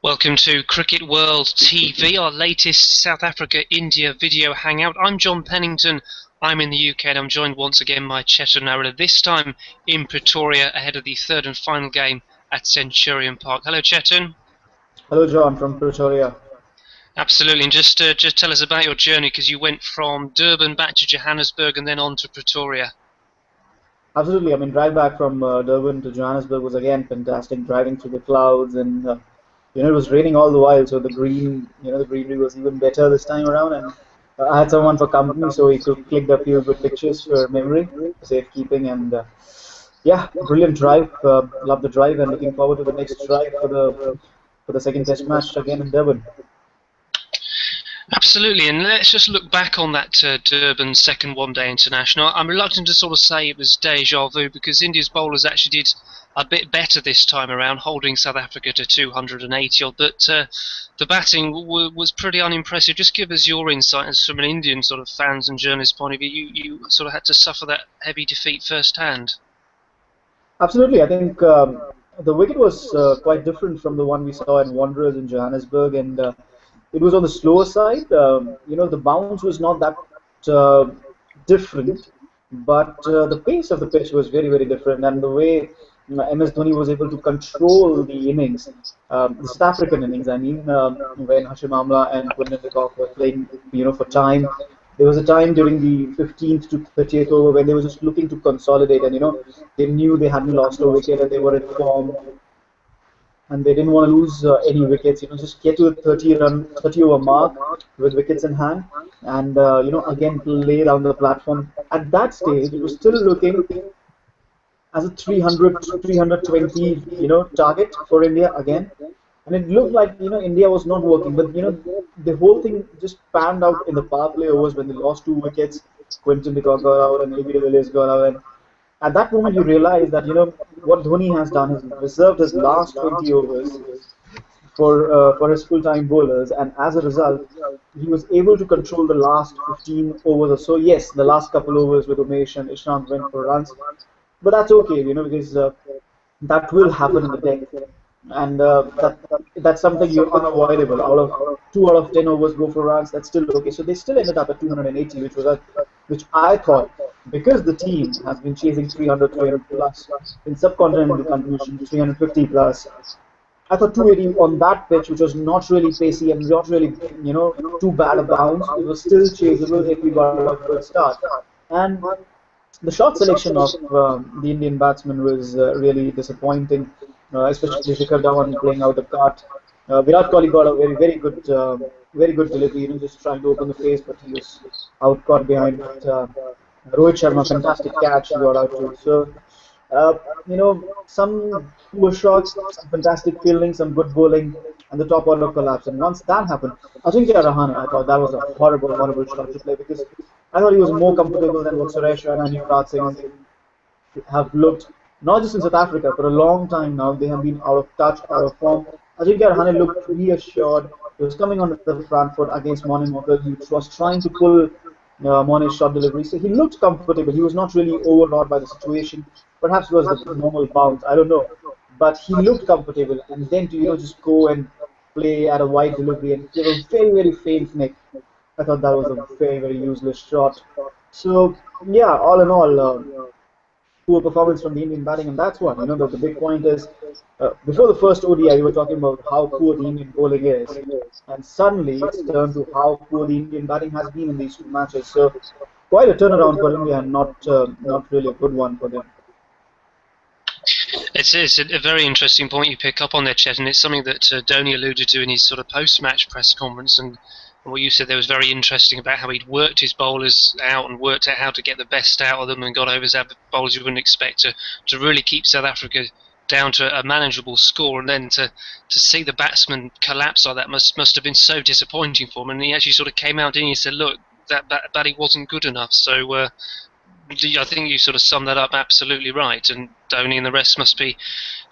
Welcome to Cricket World TV, our latest South Africa-India video hangout. I'm John Pennington, I'm in the UK and I'm joined once again by Chetan Narada, this time in Pretoria ahead of the third and final game at Centurion Park. Hello Chetan. Hello, John from Pretoria. Absolutely, and just tell us about your journey, because you went from Durban back to Johannesburg and then on to Pretoria. Absolutely. I mean, drive back from Durban to Johannesburg was again fantastic. Driving through the clouds, and it was raining all the while, so the greenery was even better this time around. And I had someone for company, so he could click a few good pictures for memory, for safekeeping, and yeah, brilliant drive. Love the drive, and looking forward to the next drive for the second Test match again in Durban. Absolutely, and let's just look back on that Durban second one-day international. I'm reluctant to sort of say it was deja vu, because India's bowlers actually did a bit better this time around, holding South Africa to 280 odd, but the batting was pretty unimpressive. Just give us your insight as from an Indian sort of fans and journalist point of view. You sort of had to suffer that heavy defeat firsthand. Absolutely, I think the wicket was quite different from the one we saw in Wanderers in Johannesburg, and it was on the slower side. The bounce was not that uh, different, but the pace of the pitch was very, very different, and the way MS Dhoni was able to control the innings, the South African innings, I mean, when Hashim Amla and Quinton de Kock were playing, for time. There was a time during the 15th to 30th over when they were just looking to consolidate, and they knew they hadn't lost a wicket and they were in form, and they didn't want to lose any wickets. Just get to the 30 over mark with wickets in hand, and again play down the platform. At that stage, it was still looking as a 300, 320, target for India again. And it looked like, India was not working, but, the whole thing just panned out in the power play overs when they lost two wickets. Quinton de Kock got out and AB de Villiers got out. And at that moment, you realize that, what Dhoni has done is reserved his last 20 overs for his full-time bowlers, and as a result, he was able to control the last 15 overs or so. Yes, the last couple overs with Umesh and Ishant went for runs, but that's okay, because that will happen in the deck, and that's something you're unavoidable. Out of 2 out of 10 overs go for runs, that's still okay. So they still ended up at 280, which I thought, because the team has been chasing 300, 300 plus in subcontinental competition, 350 plus. I thought 280 on that pitch, which was not really pacey and not really, too bad a bounce. It was still chaseable if we got a good start. And the shot selection of the Indian batsman was really disappointing, especially Shikhar Dhawan playing out the cut. Virat Kohli got a very good delivery, just trying to open the face, but he was out caught behind. But, Rohit Sharma, fantastic catch, got out too. So, uh, some poor shots, some fantastic fielding, some good bowling, and the top order collapsed. And once that happened, Ajinkya Rahane, I thought that was a horrible, horrible shot to play, because I thought he was more comfortable than what Suresh Raina and Yuvraj Singh have looked, not just in South Africa, for a long time now. They have been out of touch, out of form. Ajinkya Rahane looked reassured. He was coming on the front foot against Morning Walker. He was trying to pull Mone's shot delivery. So he looked comfortable. He was not really overawed by the situation. Perhaps it was the normal bounce. I don't know. But he looked comfortable. And then to just go and play at a wide delivery and give a very, very faint nick. I thought that was a very, very useless shot. So yeah, all in all, poor performance from the Indian batting, and that's one. The big point is, before the first ODI, we were talking about how poor the Indian bowling is, and suddenly it's turned to how poor the Indian batting has been in these two matches. So quite a turnaround for India, and not really a good one for them. It's a very interesting point you pick up on there, Chet, and it's something that Dhoni alluded to in his sort of post-match press conference, and what you said there was very interesting about how he'd worked his bowlers out and worked out how to get the best out of them, and got over his bowlers you wouldn't expect to really keep South Africa down to a manageable score, and then to see the batsman collapse like that must have been so disappointing for him. And he actually sort of came out and he said, look, that batting wasn't good enough. So I think you sort of summed that up absolutely right, and Dhoni and the rest must be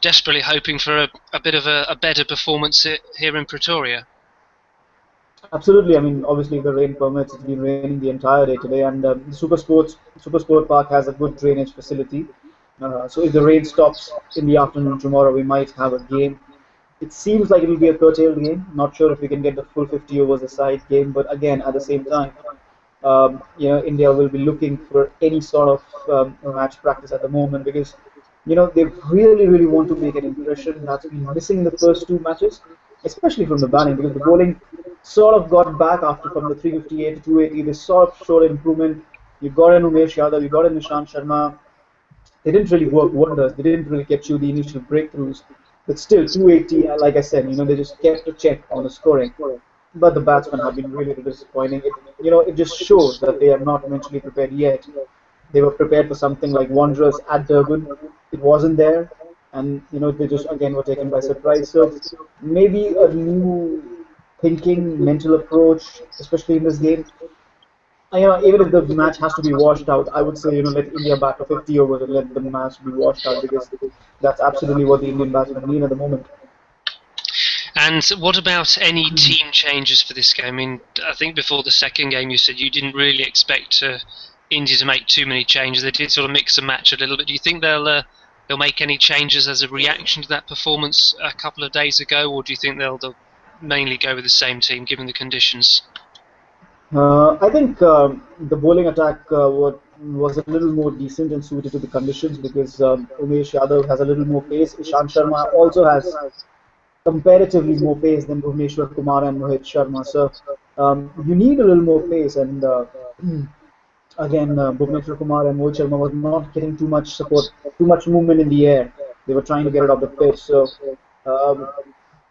desperately hoping for a bit of a better performance here in Pretoria. Absolutely. I mean, obviously, if the rain permits, it's been raining the entire day today, and the Super Sport Park has a good drainage facility. So if the rain stops in the afternoon tomorrow, we might have a game. It seems like it will be a curtailed game. Not sure if we can get the full 50 overs a side game, but again, at the same time, India will be looking for any sort of match practice at the moment because, they really, really want to make an impression that's been missing in the first two matches, especially from the batting because the bowling sort of got back after from the 358 to 280. They sort of showed an improvement. You got an Umesh Yadav, you got an Nishant Sharma. They didn't really work wonders. They didn't really get you the initial breakthroughs. But still, 280, like I said, they just kept a check on the scoring. But the batsmen have been really disappointing. It just shows that they are not mentally prepared yet. They were prepared for something like Wanderers at Durban. It wasn't there, and they just again were taken by surprise. So maybe a new thinking, mental approach, especially in this game. Even if the match has to be washed out, I would say, let India bat for 50 overs and let the match be washed out because that's absolutely what the Indian batsmen need at the moment. And what about any team changes for this game? I mean, I think before the second game you said you didn't really expect India to make too many changes. They did sort of mix and match a little bit. Do you think they'll make any changes as a reaction to that performance a couple of days ago, or do you think they'll mainly go with the same team given the conditions? I think the bowling attack was a little more decent and suited to the conditions because Umesh Yadav has a little more pace. Ishant Sharma also has comparatively more pace than Bhuvneshwar Kumar and Mohit Sharma. So you need a little more pace. And again, Bhuvneshwar Kumar and Mohit Sharma was not getting too much support, too much movement in the air. They were trying to get it off the pitch. So um,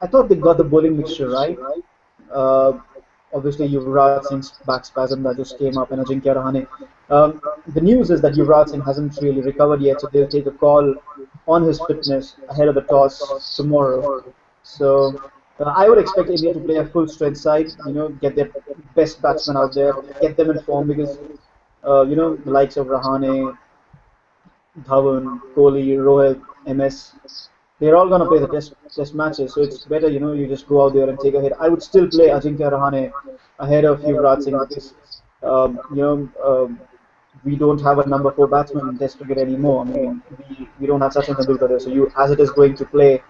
I thought they got the bowling mixture right. Uh, Obviously, Yuvraj Singh's back spasm that just came up and Ajinkya Rahane. The news is that Yuvraj Singh hasn't really recovered yet, so they'll take a call on his fitness ahead of the toss tomorrow. So I would expect India to play a full strength side, get their best batsmen out there, get them in form because, the likes of Rahane, Dhawan, Kohli, Rohit, MS, they're all going to play the test matches. So it's better, you just go out there and take a hit. I would still play Ajinkya Rahane ahead of Yuvraj Singh because, we don't have a number four batsman in Test cricket anymore. I mean, we don't have Sachin Tendulkar there. So you, as it is, going to play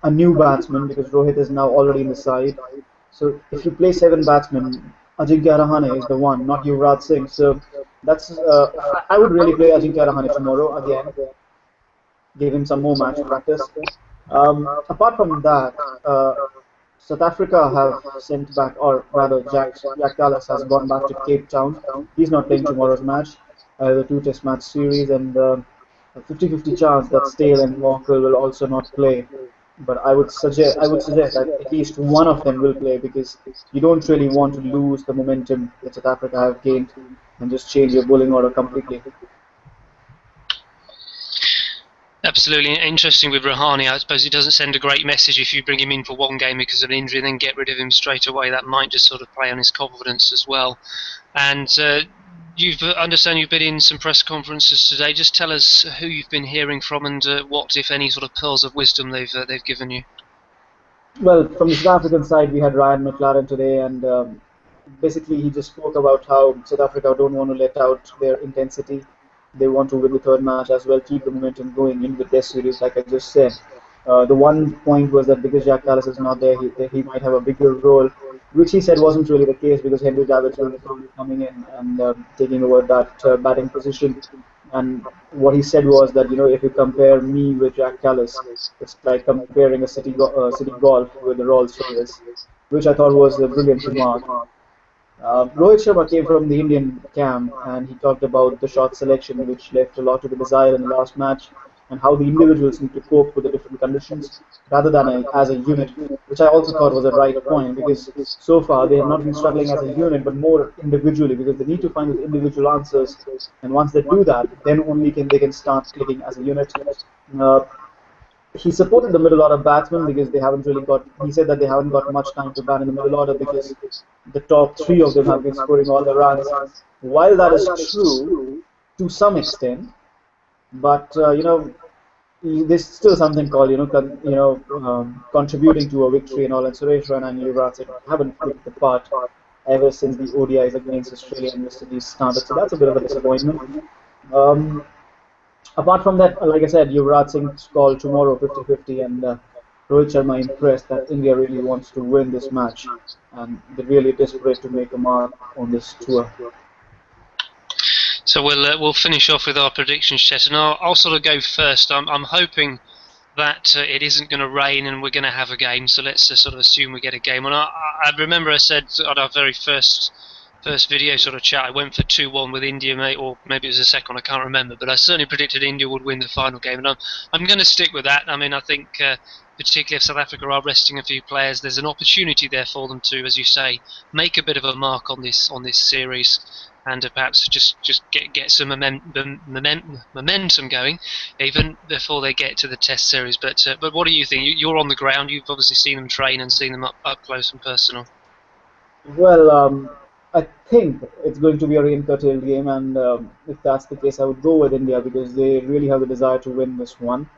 a new batsman because Rohit is now already in the side. So if you play seven batsmen, Ajinkya Rahane is the one, not Yuvraj Singh. So that's I would really play Ajinkya Rahane tomorrow again, give him some more match practice. Apart from that, South Africa have sent back, or rather, Jacques Kallis has gone back to Cape Town. He's not playing tomorrow's match, the two Test match series, and a 50-50 chance that Stale and Walker will also not play. But I would suggest that at least one of them will play because you don't really want to lose the momentum that South Africa have gained and just change your bowling order completely. Absolutely interesting with Rahane. I suppose it doesn't send a great message if you bring him in for one game because of an injury and then get rid of him straight away. That might just sort of play on his confidence as well. And understand you've been in some press conferences today. Just tell us who you've been hearing from and what, if any, sort of pearls of wisdom they've given you. Well, from the South African side, we had Ryan McLaren today, and basically he just spoke about how South Africa don't want to let out their intensity. They want to win the third match as well, keep the momentum going in the Test series, like I just said. The one point was that because Jacques Kallis is not there, he might have a bigger role, which he said wasn't really the case because Henry Davids will be probably coming in and taking over that batting position. And what he said was that if you compare me with Jacques Kallis, it's like comparing a city golf with a Rolls Royce, which I thought was a brilliant remark. Rohit Sharma came from the Indian camp and he talked about the shot selection, which left a lot to be desired in the last match, and how the individuals need to cope with the different conditions rather than as a unit, which I also thought was a right point because so far they have not been struggling as a unit but more individually because they need to find those individual answers, and once they do that, then only can they can start clicking as a unit. Uh, he supported the middle order batsmen because they haven't really got. He said that they haven't got much time to bat in the middle order because the top three of them have been scoring all the runs. While that is true to some extent, but there's still something called contributing to a victory and all. And Suresh Raina and Yuvraj Singh haven't looked the part ever since the ODIs against Australia and West Indies started. So that's a bit of a disappointment. Um, Apart from that, like I said, Yuvraj Singh's call tomorrow 50-50, and Rohit Sharma impressed that India really wants to win this match, and they're really desperate to make a mark on this tour. So we'll finish off with our predictions, Chet, and I'll sort of go first. I'm hoping that it isn't going to rain and we're going to have a game. So let's sort of assume we get a game. And I remember I said on our very first video sort of chat, I went for 2-1 with India, mate, or maybe it was the second one, I can't remember, but I certainly predicted India would win the final game, and I'm going to stick with that. I mean, I think particularly if South Africa are resting a few players, there's an opportunity there for them to, as you say, make a bit of a mark on this series, and perhaps just get some momentum going, even before they get to the Test series. But what do you think? You're on the ground. You've obviously seen them train and seen them up close and personal. Well, I think it's going to be a rain curtailed game, and if that's the case, I would go with India because they really have the desire to win this one.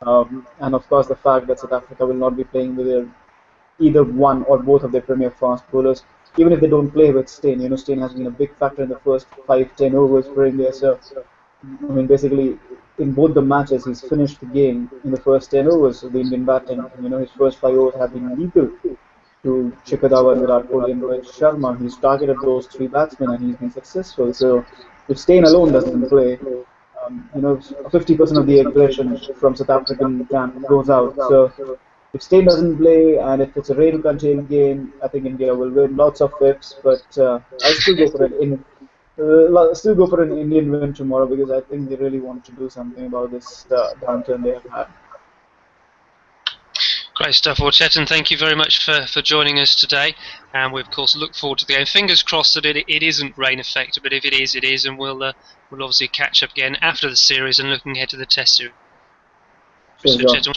And of course, the fact that South Africa will not be playing with either one or both of their premier fast bowlers, even if they don't play with Steyn. You know, Steyn has been a big factor in the first 5-10 overs for India. So, I mean, basically, in both the matches, he's finished the game in the first 10 overs of the Indian batting. You know, his first 5 overs have been lethal to Shikhar Dhawan, Virat Kohli, and Rohit Sharma. He's targeted those three batsmen and he's been successful. So if Steyn alone doesn't play, you know, 50% of the aggression from South African camp goes out. So if Steyn doesn't play and if it's a rain contained game, I think India will win. Lots of fifths, but I'll still go for still go for an Indian win tomorrow because I think they really want to do something about this downturn they have had. Great stuff. Well, Chetan, thank you very much for joining us today. And we, of course, look forward to the game. Fingers crossed that it isn't rain affected, but if it is, it is. And we'll obviously catch up again after the series and looking ahead to the Test series. Cheers, So, Chetan,